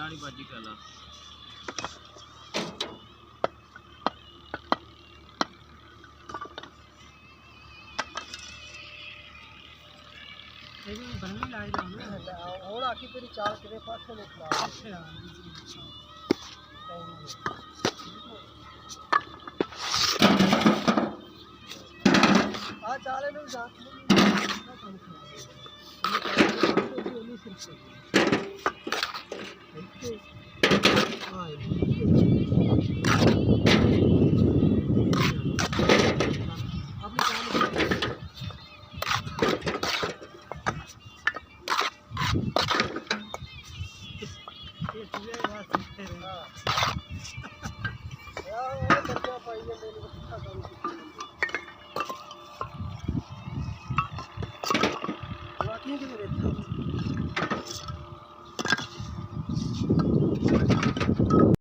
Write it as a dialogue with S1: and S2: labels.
S1: रानी बाजी कहला
S2: लेकिन बनने लायक है और आखिर तेरी चाल तेरे पास से निकला आ चाले में जा ना काम खराब है ये सिर्फ हां आपने काम ये तुझे बात है हां यार वो बच्चा भाई ये मैंने अच्छा काम किया